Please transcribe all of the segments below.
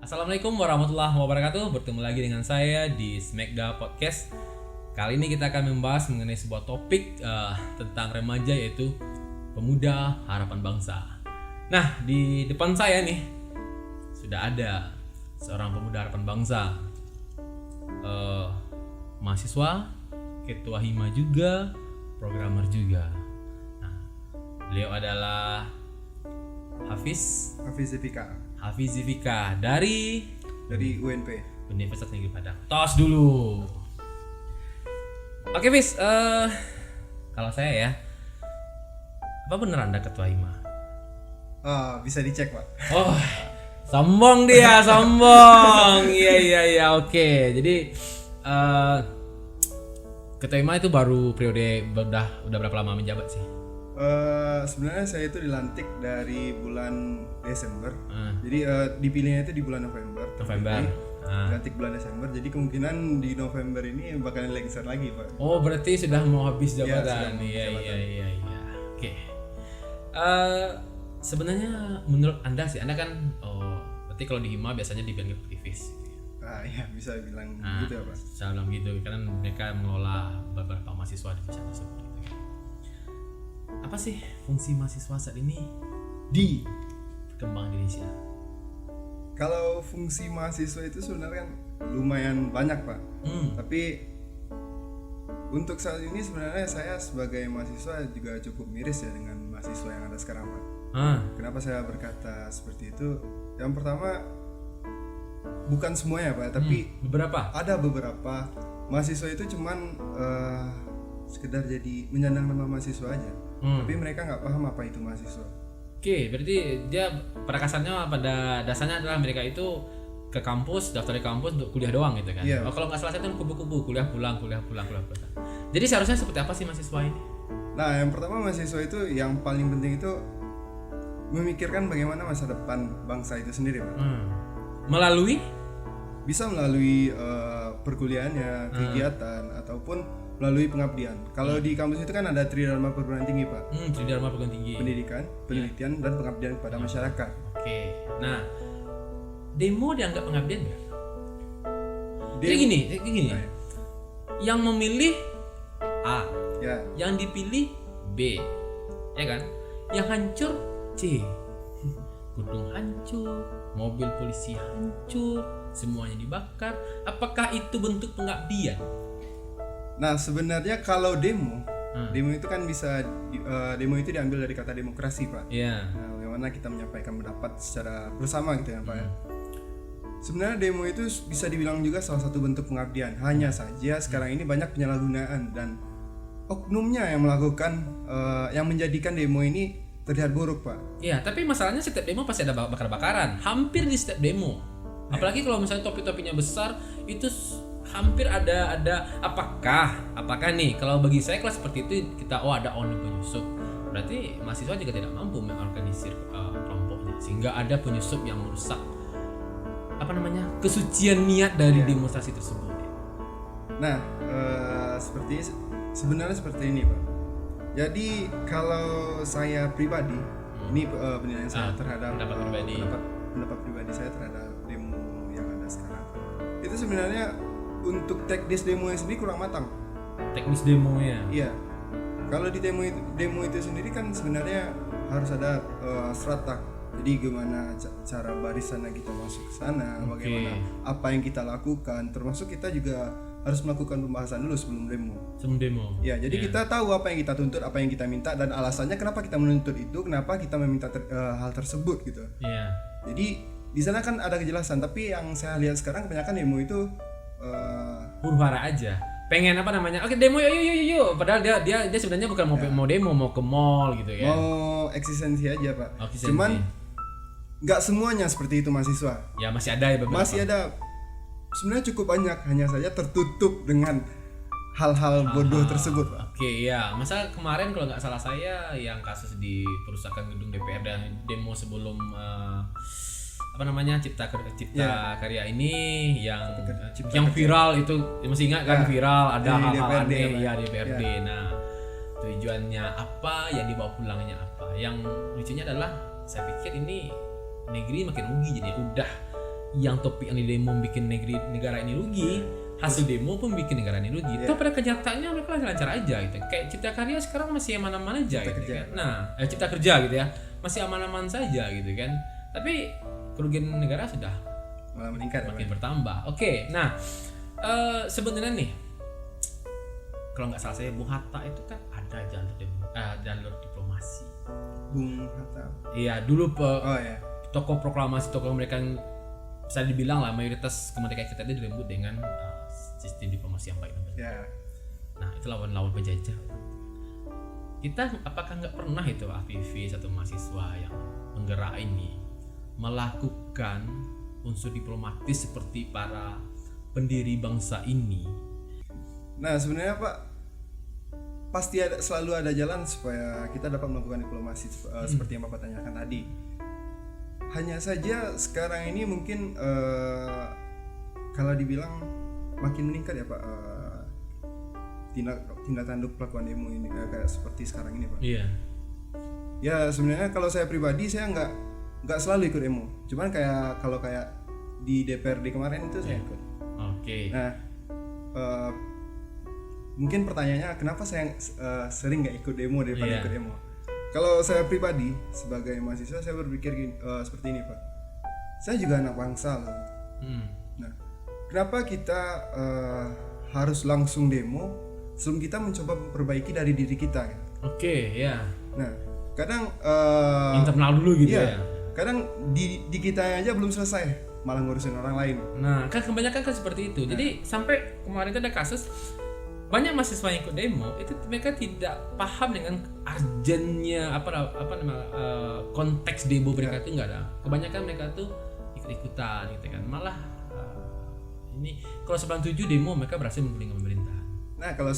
Assalamualaikum warahmatullahi wabarakatuh. Bertemu lagi dengan saya di Smekda Podcast. Kali ini kita akan membahas mengenai sebuah topik tentang remaja, yaitu pemuda harapan bangsa. Nah, di depan saya nih sudah ada seorang pemuda harapan bangsa, mahasiswa, ketua hima juga, programmer juga. Nah, beliau adalah Hafiz Zivika dari UNP, Universitas Negeri Padang. Tos dulu. Oke, Fis, kalau saya ya, apa bener Anda ketua hima? Bisa dicek, Pak. Oh, sombong dia, sombong. Iya, oke. Jadi ketua hima itu baru periode, udah berapa lama menjabat sih? Sebenarnya saya itu dilantik dari bulan Desember. Jadi dipilihnya itu di bulan November. Dilantik bulan Desember. Jadi kemungkinan di November ini bakalan lengser lagi, Pak. Oh, berarti sudah mau habis jabatan. Iya. Oke. Sebenarnya menurut Anda sih, Anda kan berarti kalau di hima biasanya dibilang aktivis. Ya bisa bilang gitu ya, Pak. Saya bilang gitu karena mereka mengelola beberapa mahasiswa di desa tersebut. Apa sih fungsi mahasiswa saat ini di perkembangan Indonesia? Kalau fungsi mahasiswa itu sebenarnya kan lumayan banyak, Pak. Tapi untuk saat ini sebenarnya saya sebagai mahasiswa juga cukup miris ya dengan mahasiswa yang ada sekarang, Pak. Kenapa saya berkata seperti itu? Yang pertama, bukan semuanya, Pak, tapi ada beberapa mahasiswa itu cuman sekedar jadi menyandang nama mahasiswa aja. Tapi mereka nggak paham apa itu mahasiswa. Oke, berarti dia pada kasarnya, pada dasarnya adalah mereka itu ke kampus, daftar di kampus untuk kuliah doang gitu kan. Iya. Kalau nggak salah saya itu kubu-kubu, kuliah pulang. Jadi seharusnya seperti apa sih mahasiswa ini? Nah, yang pertama mahasiswa itu yang paling penting itu memikirkan bagaimana masa depan bangsa itu sendiri, Pak. Bisa melalui perkuliahannya, kegiatan ataupun melalui pengabdian. Kalau di kampus itu kan ada Tridharma Perguruan Tinggi, Pak. Tridharma Perguruan Tinggi. Pendidikan, penelitian, dan pengabdian kepada masyarakat. Oke. Nah, demo dianggap pengabdian nggak? Jadi gini. Yang memilih A, yang dipilih B, ya kan? Yang hancur C, gedung hancur, mobil polisi hancur, semuanya dibakar. Apakah itu bentuk pengabdian? Nah, sebenarnya kalau demo itu kan bisa demo itu diambil dari kata demokrasi, Pak. Iya. Nah, bagaimana kita menyampaikan pendapat secara bersama gitu ya, Pak. Sebenarnya demo itu bisa dibilang juga salah satu bentuk pengabdian. Hanya saja sekarang ini banyak penyalahgunaan dan oknumnya yang melakukan yang menjadikan demo ini terlihat buruk, Pak. Iya, tapi masalahnya setiap demo pasti ada bakar-bakaran. Hampir di setiap demo. Apalagi kalau misalnya topi-topinya besar, itu hampir ada apakah nih, kalau bagi saya kelas seperti itu kita ada only penyusup, berarti mahasiswa juga tidak mampu mengorganisir kelompoknya sehingga ada penyusup yang merusak kesucian niat dari demonstrasi tersebut. Nah, sebenarnya seperti ini, Pak. Jadi kalau saya pribadi, ini penilaian saya terhadap pendapat pribadi saya terhadap demo yang ada sekarang, itu sebenarnya untuk teknis demonya sendiri kurang matang. Teknis demonya? Iya. Kalau di demo itu sendiri kan sebenarnya harus ada strata. Jadi gimana cara barisannya kita masuk ke sana, bagaimana apa yang kita lakukan, termasuk kita juga harus melakukan pembahasan dulu sebelum demo. Ya, jadi kita tahu apa yang kita tuntut, apa yang kita minta, dan alasannya kenapa kita menuntut itu, kenapa kita meminta hal tersebut gitu. Iya. Jadi di sana kan ada kejelasan, tapi yang saya lihat sekarang kebanyakan demo itu huru-hara aja, pengen oke demo yuk, padahal dia sebenarnya bukan mau demo, mau ke mall gitu ya, mau eksistensi aja, Pak. Cuman nggak semuanya seperti itu mahasiswa ya, masih ada ya beberapa. Masih ada, sebenarnya cukup banyak, hanya saja tertutup dengan hal-hal bodoh tersebut, Pak. Oke, ya, masa kemarin kalau nggak salah saya yang kasus di perusakan gedung DPR dan demo sebelum Cipta Karya ini yang viral itu, masih ingat kan? Viral ada hal-hal aneh ya di DPRD. Nah, tujuannya apa, yang dibawa pulangnya apa. Yang lucunya adalah saya pikir ini negeri makin rugi, jadi udah yang topik yang di demo bikin negara ini rugi, hasil demo pun bikin negara ini rugi. Itu pada kenyataannya mereka lancar aja gitu. Kayak Cipta Karya sekarang masih aman-aman aja Cipta gitu Kerja. kan. Nah, Cipta Kerja gitu ya. Masih aman-aman saja gitu kan. Tapi kerugian negara sudah malah meningkat. makin bertambah. Oke, nah sebenarnya nih kalau nggak salah saya Bung Hatta itu kan ada jalur diplomasi. Bung Hatta. Iya, dulu Oh ya. tokoh proklamasi tokoh mereka yang bisa dibilang lah mayoritas kemerdekaan kita itu dirembut dengan sistem diplomasi yang baik. Ya. Nah, itu lawan-lawan penjajah. Kita apakah nggak pernah itu aktivis atau mahasiswa yang menggerak ini melakukan unsur diplomatis seperti para pendiri bangsa ini? Nah sebenarnya Pak, pasti selalu ada jalan supaya kita dapat melakukan diplomasi seperti yang Bapak tanyakan tadi. Hanya saja sekarang ini mungkin kalau dibilang makin meningkat ya Pak, tindak tanduk pelakuan demo ini kayak seperti sekarang ini Pak. Iya. Ya sebenarnya kalau saya pribadi saya nggak selalu ikut demo, cuman kalau kayak di DPRD kemarin itu saya ikut. Oke. Nah mungkin pertanyaannya kenapa saya sering nggak ikut demo daripada ikut demo. Kalau saya pribadi sebagai mahasiswa saya berpikir seperti ini Pak, saya juga anak bangsa loh. Nah kenapa kita harus langsung demo sebelum kita mencoba memperbaiki dari diri kita kan? Oke, ya. Nah kadang Internal dulu gitu ya. kadang di kita aja belum selesai malah ngurusin orang lain. Nah, kan kebanyakan kan seperti itu. Jadi sampai kemarin itu ada kasus banyak mahasiswa yang ikut demo itu mereka tidak paham dengan urgennya konteks demo mereka itu enggak ada. Kebanyakan mereka tuh ikut-ikutan gitu kan. Malah ini kalau 97 demo mereka berhasil menggunakan pemerintahan. Nah kalau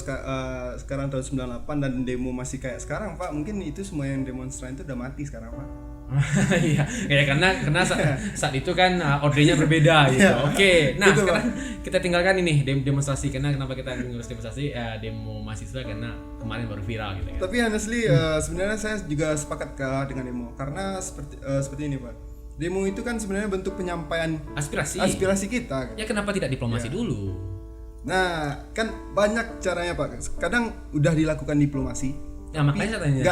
sekarang tahun 98 dan demo masih kayak sekarang Pak, mungkin itu semua yang demonstran itu udah mati sekarang Pak. Iya, ya karena saat itu kan ordernya berbeda gitu. Oke, nah Betul, sekarang kita tinggalkan ini demonstrasi. Kenapa kita ngurus demonstrasi demo mahasiswa karena kemarin baru viral gitu kan. Tapi honestly sebenarnya saya juga sepakat dengan demo karena seperti ini Pak. Demo itu kan sebenarnya bentuk penyampaian aspirasi kita. Ya kenapa tidak diplomasi dulu? Nah kan banyak caranya Pak. Kadang udah dilakukan diplomasi. Ya makanya saya tanya.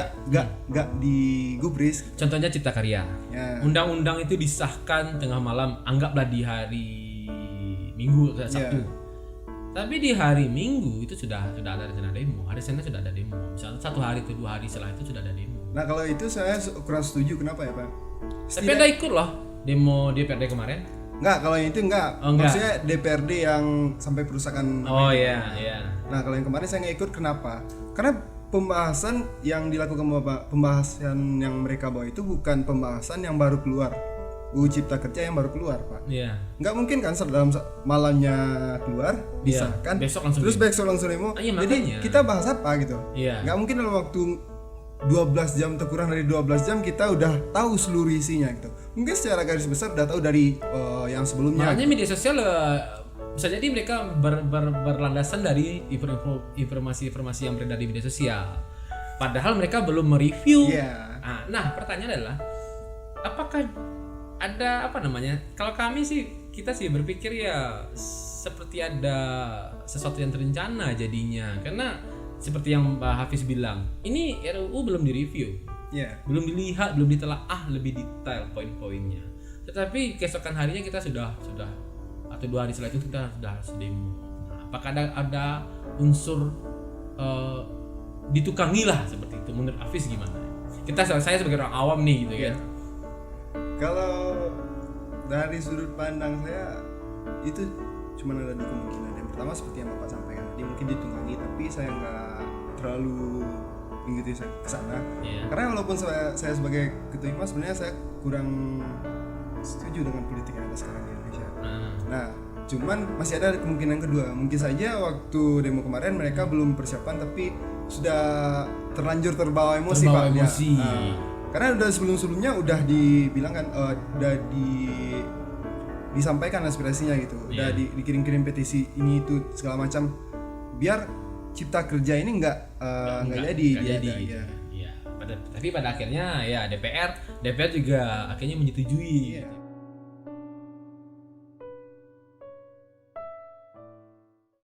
Nggak digubris. Contohnya Cipta Karya. Ya. Undang-undang itu disahkan tengah malam, anggaplah di hari Minggu Sabtu. Tapi di hari Minggu itu sudah ada rencana demo. Hari Senin sudah ada demo. Misalnya 1 hari atau 2 hari setelah itu sudah ada demo. Nah kalau itu saya kurang setuju. Kenapa ya Pak? Tapi ada ikut loh demo DPRD kemarin. Enggak, kalau yang itu enggak. Maksudnya DPRD yang sampai perusakan. Oh iya. Nah kalau yang kemarin saya nggak ikut, kenapa? Karena pembahasan yang dilakukan pembahasan yang mereka bawa itu bukan pembahasan yang baru keluar. UU Cipta Kerja yang baru keluar Pak. Iya. Nggak mungkin kan dalam malamnya keluar disahkan. Besok langsung demo. Iya, jadi makanya. kita bahas apa gitu? Iya. Nggak mungkin dalam waktu 12 jam atau kurang dari 12 jam kita udah tahu seluruh isinya gitu. Mungkin secara garis besar udah tahu dari yang sebelumnya. Makanya media sosial bisa jadi mereka berlandasan dari informasi-informasi yang beredar di media sosial. Padahal mereka belum mereview. Iya. Nah, pertanyaan adalah apakah ada kalau kami sih kita sih berpikir ya seperti ada sesuatu yang terencana jadinya, karena seperti yang Pak Hafiz bilang, ini RUU belum direview. Iya. Belum dilihat, belum ditelaah lebih detail poin-poinnya. Tetapi keesokan harinya kita sudah atau 2 hari setelah itu kita sudah demo. Nah, apakah ada unsur ditukangi lah seperti itu? Menurut Hafiz gimana? Saya sebagai orang awam nih gitu kan. Kalau dari sudut pandang saya itu cuma ada 2 kemungkinan. Yang pertama seperti yang Bapak sampaikan tadi, mungkin ditunggangi, tapi saya nggak terlalu mengikuti ke sana. Karena walaupun saya sebagai ketua IMA sebenarnya saya kurang setuju dengan politik yang ada sekarang di Indonesia. Nah, cuman masih ada kemungkinan kedua. Mungkin saja waktu demo kemarin mereka belum persiapan tapi sudah terlanjur terbawa emosi Pak. Karena udah sebelumnya udah dibilang kan udah disampaikan aspirasinya gitu. Udah dikirim-kirim petisi ini itu segala macam biar Cipta Kerja ini nggak jadi. Iya. Tapi pada akhirnya ya DPR juga akhirnya menyetujui.